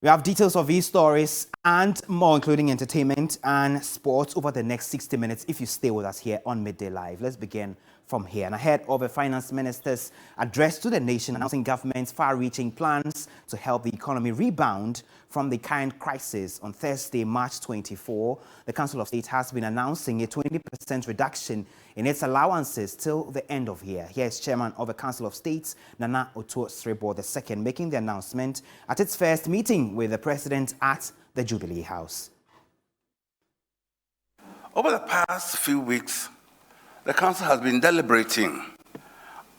We have details of these stories and more, including entertainment and sports, over the next 60 minutes if you stay with us here on Midday Live. Let's begin from here. And ahead of a finance minister's address to the nation announcing government's far-reaching plans to help the economy rebound from the current crisis, on Thursday, March 24, the Council of State has been announcing a 20% reduction in its allowances till the end of year. Here is Chairman of the Council of State, Nana Oto Srebo II, making the announcement at its first meeting with the President at the Jubilee House. Over the past few weeks, the Council has been deliberating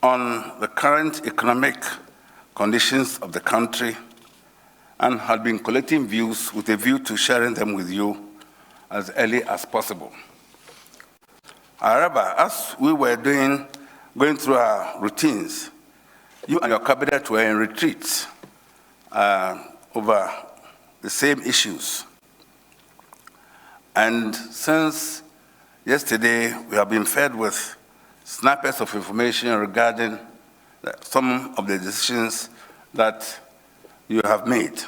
on the current economic conditions of the country and had been collecting views with a view to sharing them with you as early as possible. However, as we were going through our routines, you and your cabinet were in retreat over the same issues. And since yesterday, we have been fed with snippets of information regarding some of the decisions that you have made.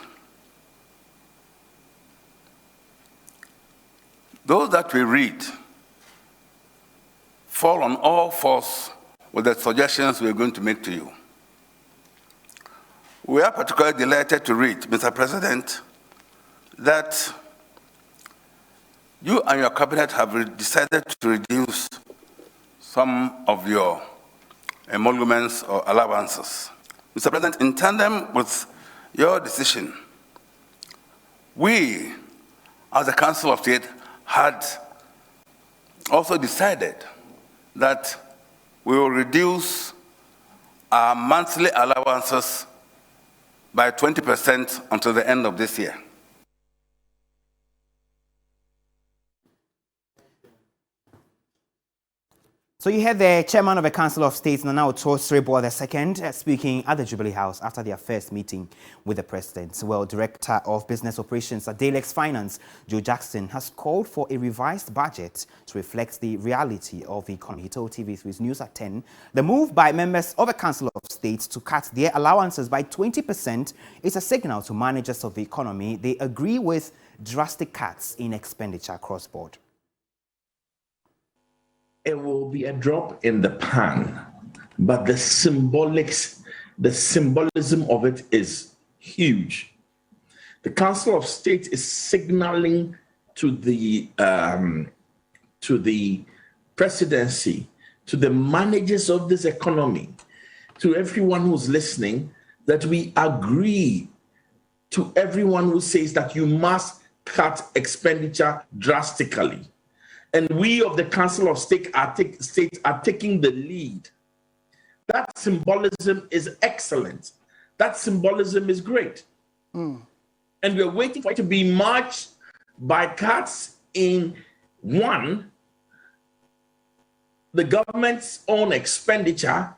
Those that we read fall on all fours with the suggestions we are going to make to you. We are particularly delighted to read, Mr. President, that you and your cabinet have decided to reduce some of your emoluments or allowances. Mr. President, in tandem with your decision, we, as the Council of State, had also decided that we will reduce our monthly allowances by 20% until the end of this year. So you heard the Chairman of the Council of State, Nana Oto Srebo II, speaking at the Jubilee House after their first meeting with the President. Well, Director of Business Operations at Dalex Finance, Joe Jackson, has called for a revised budget to reflect the reality of the economy. He told TV3's News at 10, the move by members of the Council of State to cut their allowances by 20% is a signal to managers of the economy. They agree with drastic cuts in expenditure across board. It will be a drop in the pan, but the symbolism of it is huge. The Council of State is signaling to the presidency, to the managers of this economy, to everyone who's listening, that we agree to everyone who says that you must cut expenditure drastically. And we of the Council of State are taking the lead. That symbolism is excellent. That symbolism is great. And we're waiting for it to be matched by cuts in, one, the government's own expenditure,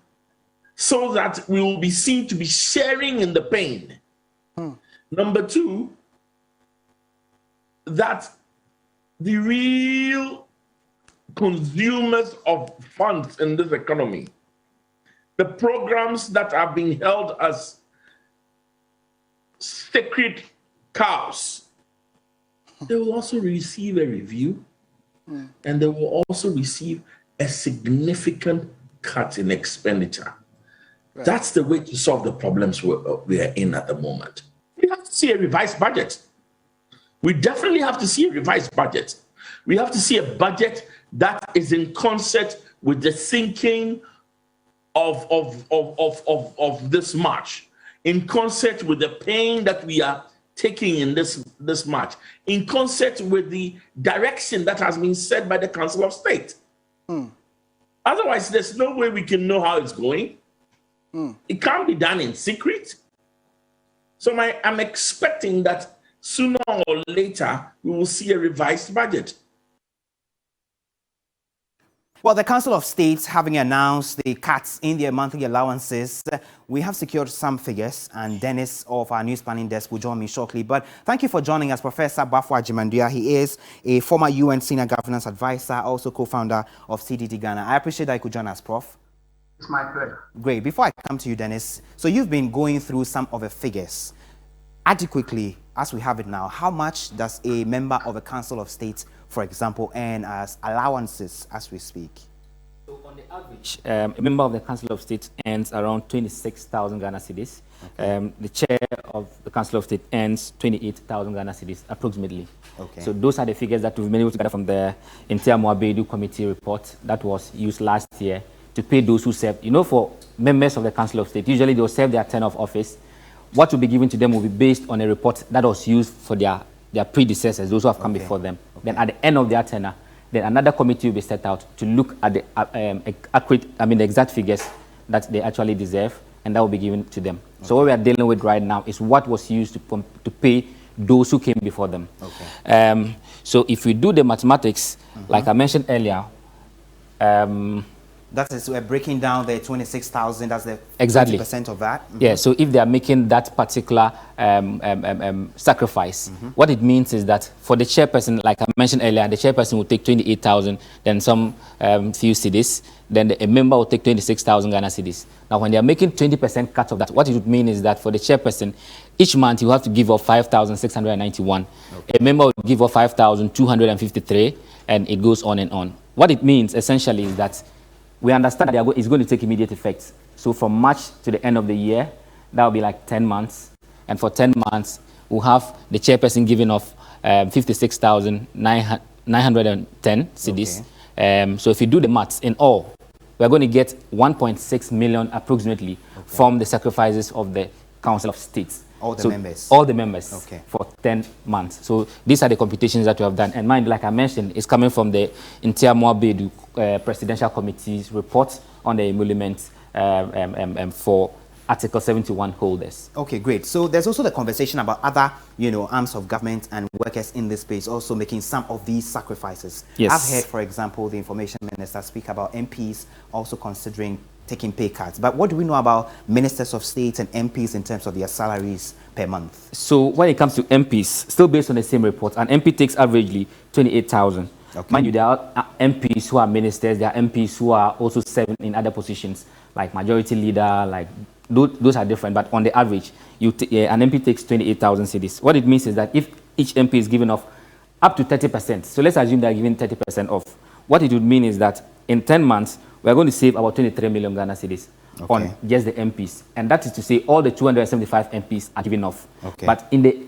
so that we will be seen to be sharing in the pain. Number two, that the real consumers of funds in this economy, the programs that are being held as sacred cows, they will also receive a review, and they will also receive a significant cut in expenditure. Right. That's the way to solve the problems we are in at the moment. We have to see a revised budget. We definitely have to see a revised budget. We have to see a budget that is in concert with the thinking of this march, in concert with the pain that we are taking in this march, in concert with the direction that has been set by the Council of State. Otherwise, there's no way we can know how it's going. It can't be done in secret. So I'm expecting that sooner or later, we will see a revised budget. Well, the Council of State having announced the cuts in their monthly allowances, we have secured some figures, and Dennis of our news planning desk will join me shortly. But thank you for joining us, Professor Bafo Agyeman-Duah. He is a former UN Senior Governance Advisor, also co-founder of CDD Ghana. I appreciate that you could join us, Prof. It's my pleasure. Great. Before I come to you, Dennis, so you've been going through some of the figures. adequately, as we have it now, how much does a member of a Council of State, for example, earn as allowances as we speak? So on the average, a member of the Council of State earns around 26,000 Ghana cedis. Okay. The chair of the Council of State earns 28,000 Ghana cedis, approximately. Okay. So those are the figures that we've been able to gather from the Ntia Moabedu Committee report that was used last year to pay those who served. You know, for members of the Council of State, usually they will serve their term of office. What will be given to them will be based on a report that was used for their predecessors, those who have come before them. Then at the end of their tenure, then another committee will be set out to look at the the exact figures that they actually deserve, and that will be given to them. Okay. So what we are dealing with right now is what was used to pay those who came before them. Okay. So if we do the mathematics, like I mentioned earlier, that is, we're breaking down the 26,000, that's the exactly 20% of that. Yeah, so if they are making that particular sacrifice, what it means is that for the chairperson, like I mentioned earlier, the chairperson will take 28,000, then some few cedis, then a member will take 26,000 Ghana cedis. Now, when they are making 20% cut of that, what it would mean is that for the chairperson, each month you have to give up 5,691. Okay. A member will give up 5,253, and it goes on and on. What it means essentially is that we understand that it's going to take immediate effect. So from March to the end of the year, that will be like 10 months. And for 10 months, we'll have the chairperson giving off 56,910 cedis. Okay. So if you do the maths in all, we're going to get 1.6 million approximately from the sacrifices of the Council of States. All the members? All the members for 10 months. So these are the computations that we have done. And mind, like I mentioned, it's coming from the Ntia Moabedu Presidential Committee's report on the emoluments for Article 71 holders. Okay, great. So there's also the conversation about other, arms of government and workers in this space also making some of these sacrifices. Yes. I've heard, for example, the Information Minister speak about MPs also considering taking pay cuts. But what do we know about ministers of state and MPs in terms of their salaries per month? So when it comes to MPs, still based on the same report, an MP takes averagely 28,000. Okay. Mind you, there are MPs who are ministers, there are MPs who are also serving in other positions, like majority leader, like those are different. But on the average, an MP takes 28,000 cedis. What it means is that if each MP is given off up to 30%, so let's assume they are giving 30% off, what it would mean is that in 10 months, we are going to save about 23 million Ghana cedis on just the MPs. And that is to say all the 275 MPs are given off. Okay. But in the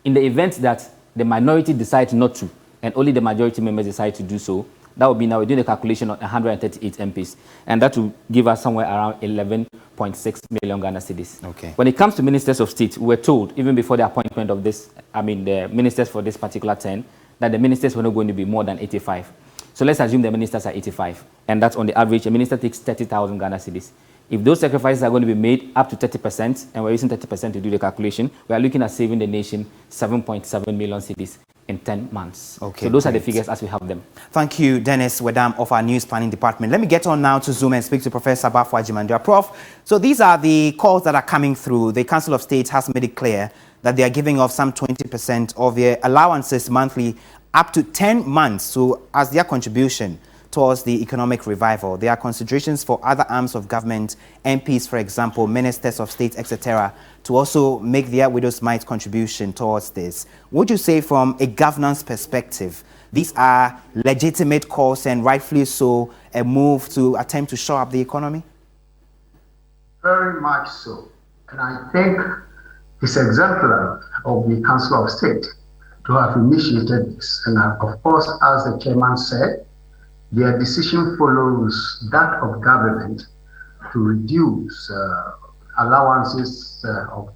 event that the minority decides not to, and only the majority members decide to do so, that would be now we're doing a calculation of 138 MPs. And that will give us somewhere around 11.6 million Ghana cedis. Okay. When it comes to ministers of state, we were told, even before the appointment of this, the ministers for this particular term, that the ministers were not going to be more than 85. So let's assume the ministers are 85, and that's on the average. A minister takes 30,000 Ghana cedis. If those sacrifices are going to be made up to 30%, and we're using 30% to do the calculation, we are looking at saving the nation 7.7 million cedis in 10 months. Okay, so those are the figures as we have them. Thank you, Dennis Wedam of our News Planning Department. Let me get on now to Zoom and speak to Professor Bafo Agyeman-Duah. Prof, so these are the calls that are coming through. The Council of State has made it clear that they are giving off some 20% of their allowances monthly up to 10 months, so as their contribution towards the economic revival. There are considerations for other arms of government, MPs, for example, ministers of state, etc., to also make their widow's mite contribution towards this. Would you say from a governance perspective, these are legitimate calls and rightfully so a move to attempt to shore up the economy? Very much so. And I think it's exemplary of the Council of State to have initiated this. And of course, as the chairman said, their decision follows that of government to reduce allowances of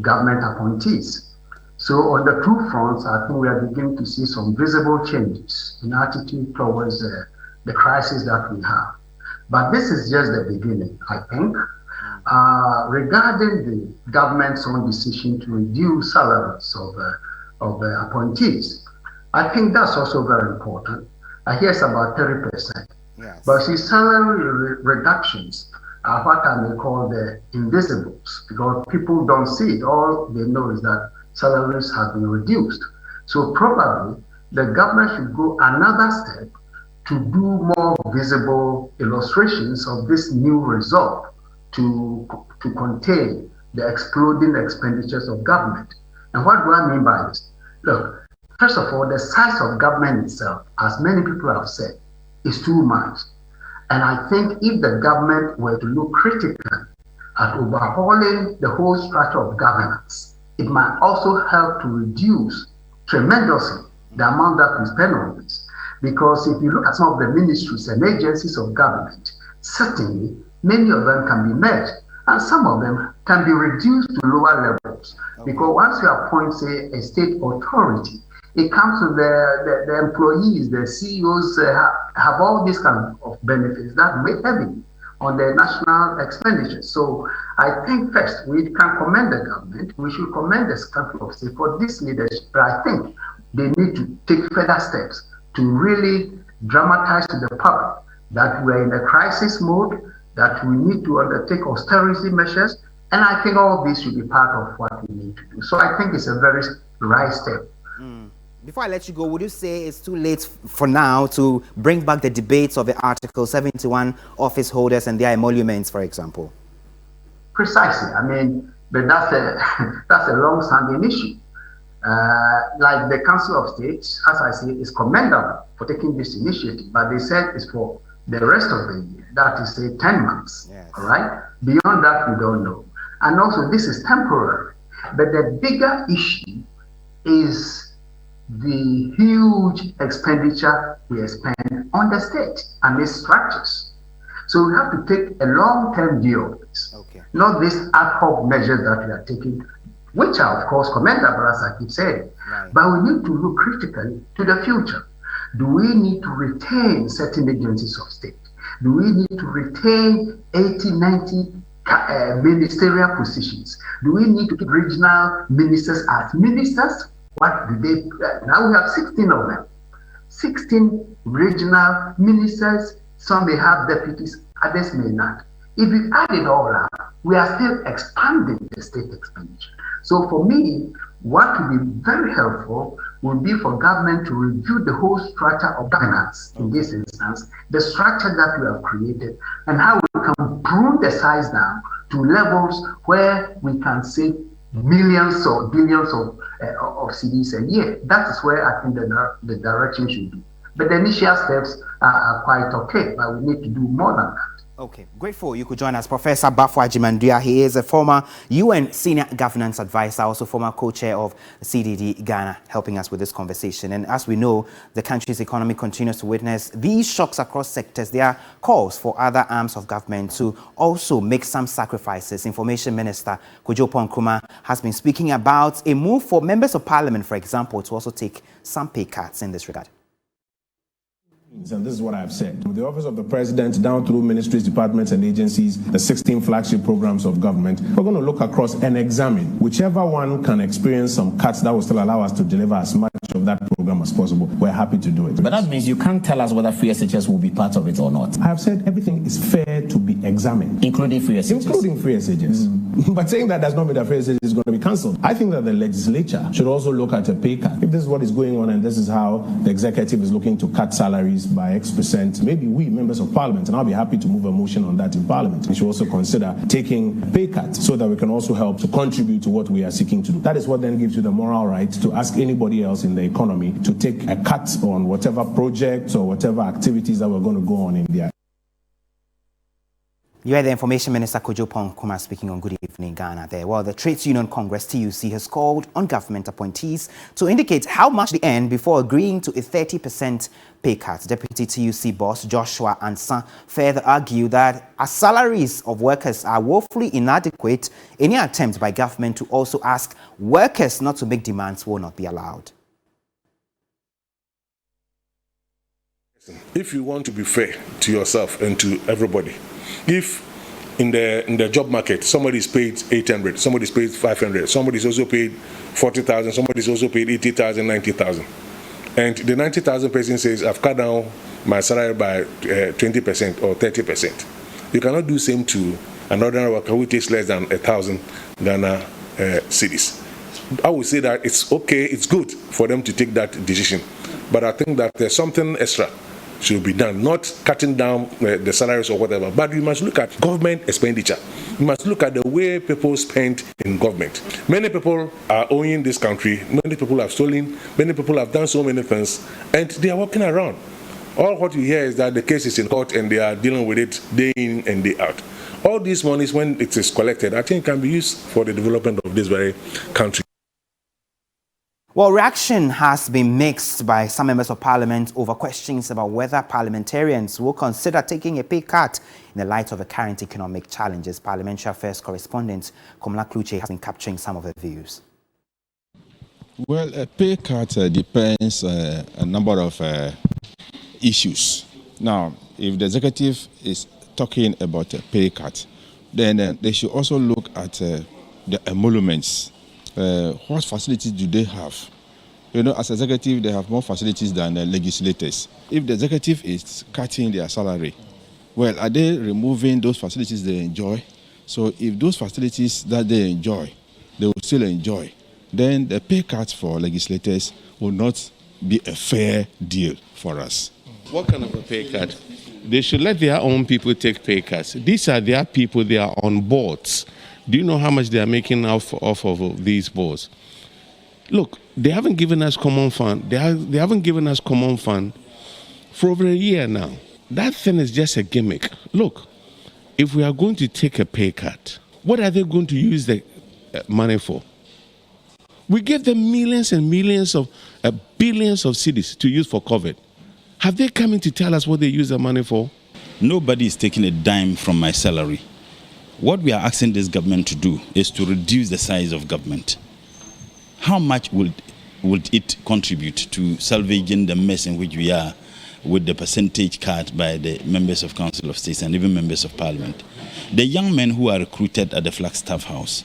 government appointees. So on the two fronts, I think we are beginning to see some visible changes in attitude towards the crisis that we have. But this is just the beginning, I think. Regarding the government's own decision to reduce salaries of appointees, I think that's also very important. I hear it's about 30%. Yes. But see, salary reductions are what I may call the invisibles, because people don't see it. All they know is that salaries have been reduced. So probably the government should go another step to do more visible illustrations of this new result to contain the exploding expenditures of government. And what do I mean by this? Look, first of all, the size of government itself, as many people have said, is too much. And I think if the government were to look critically at overhauling the whole structure of governance, it might also help to reduce tremendously the amount that we spend on this. Because if you look at some of the ministries and agencies of government, certainly many of them can be merged, and some of them can be reduced to lower levels. Okay. Because once you appoint, say, a state authority, it comes to the employees, the CEOs have all these kind of benefits that weigh heavily on the national expenditure. So I think first we can commend the government. We should commend the Secretary of State for this leadership. But I think they need to take further steps to really dramatize to the public that we're in a crisis mode, that we need to undertake austerity measures. And I think all this should be part of what we need to do. So I think it's a very right step. Before I let you go, would you say it's too late for now to bring back the debates of the Article 71 office holders and their emoluments, for example? Precisely. I mean, but that's a long-standing issue. Like the Council of State, as I say, is commendable for taking this initiative, but they said it's for the rest of the year. That is, say, 10 months. Yes. All right? Beyond that, we don't know. And also, this is temporary. But the bigger issue is the huge expenditure we spend on the state and its structures. So we have to take a long-term view of this, not these ad hoc measures that we are taking, which are of course commendable, as I keep saying, but we need to look critically to the future. Do we need to retain certain agencies of state? Do we need to retain 80, 90 ministerial positions? Do we need to keep regional ministers as ministers? What do they, now we have 16 of them, 16 regional ministers. Some may have deputies, others may not. If we add it all up, we are still expanding the state expenditure. So for me, what would be very helpful would be for government to review the whole structure of governance, in this instance, the structure that we have created, and how we can prune the size down to levels where we can save millions or billions of cedis a year. That is where I think the direction should be. But the initial steps are quite okay, but we need to do more than that. Okay, grateful you could join us. Professor Bafo Agyeman-Duah. He is a former UN Senior Governance Advisor, also former co-chair of CDD Ghana, helping us with this conversation. And as we know, the country's economy continues to witness these shocks across sectors. There are calls for other arms of government to also make some sacrifices. Information Minister Kojo Nkrumah has been speaking about a move for members of parliament, for example, to also take some pay cuts in this regard. And this is what I've said. With the Office of the President down through ministries, departments, and agencies, the 16 flagship programs of government, we're going to look across and examine whichever one can experience some cuts that will still allow us to deliver as much of that program as possible. We're happy to do it. But that means you can't tell us whether free SHS will be part of it or not. I have said everything is fair to be examined. Including free SHS? Including free SHS. But saying that does not mean that free SHS is going to be cancelled. I think that the legislature should also look at a pay cut. If this is what is going on and this is how the executive is looking to cut salaries by X%, maybe we, members of parliament, and I'll be happy to move a motion on that in parliament, we should also consider taking pay cuts so that we can also help to contribute to what we are seeking to do. That is what then gives you the moral right to ask anybody else in the economy to take a cut on whatever projects or whatever activities that we're going to go on in there. You heard the Information Minister Kojo Nkrumah speaking on Good Evening Ghana there. Well, the Trades Union Congress, TUC, has called on government appointees to indicate how much they earn before agreeing to a 30% pay cut. Deputy TUC boss Joshua Ansa further argued that as salaries of workers are woefully inadequate, any attempt by government to also ask workers not to make demands will not be allowed. If you want to be fair to yourself and to everybody, if in the job market somebody is paid 800, somebody is paid 500, somebody is also paid 40,000, somebody is also paid 80,000, 90,000, and the 90,000 person says I've cut down my salary by 20% or 30%, you cannot do the same to another worker who takes less than 1,000 Ghana cedis. I would say that it's okay, it's good for them to take that decision, but I think that there's something extra should be done, not cutting down the salaries or whatever, but we must look at government expenditure. We must look at the way people spend in government. Many people are owning this country, many people have stolen, many people have done so many things, and they are walking around. All what you hear is that the case is in court and they are dealing with it day in and day out. All these monies, when it is collected, I think can be used for the development of this very country. Well, reaction has been mixed by some members of parliament over questions about whether parliamentarians will consider taking a pay cut in the light of the current economic challenges. Parliamentary Affairs correspondent Komla Kluche has been capturing some of the views. Well, a pay cut depends on a number of issues. Now, if the executive is talking about a pay cut, then they should also look at the emoluments. What facilities do they have? You know, as executive, they have more facilities than the legislators. If the executive is cutting their salary, well, are they removing those facilities they enjoy? So if those facilities that they enjoy, they will still enjoy, then the pay cut for legislators will not be a fair deal for us. What kind of a pay cut? They should let their own people take pay cuts. These are their people, they are on boards. Do you know how much they are making off of these boards? Look, they haven't given us common fund. They haven't given us common fund for over a year now. That thing is just a gimmick. Look, if we are going to take a pay cut, what are they going to use the money for? We gave them millions and millions of billions of cedis to use for COVID. Have they come in to tell us what they use the money for? Nobody is taking a dime from my salary. What we are asking this government to do is to reduce the size of government. How much would it contribute to salvaging the mess in which we are with the percentage cut by the members of Council of States and even members of Parliament? The young men who are recruited at the Flagstaff House,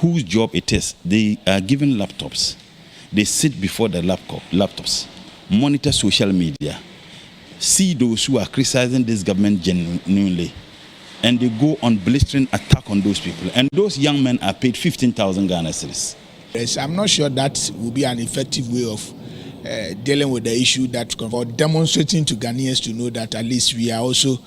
whose job it is, they are given laptops. They sit before the laptops, monitor social media, see those who are criticizing this government genuinely, and they go on blistering attack on those people. And those young men are paid 15,000 Ghana cedis. Yes, I'm not sure that will be an effective way of dealing with the issue, that for demonstrating to Ghanaians to know that at least we are also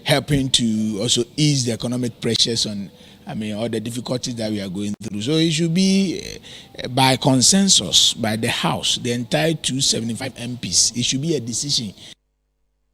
helping to also ease the economic pressures on, all the difficulties that we are going through. So it should be by consensus, by the House, the entire 275 MPs. It should be a decision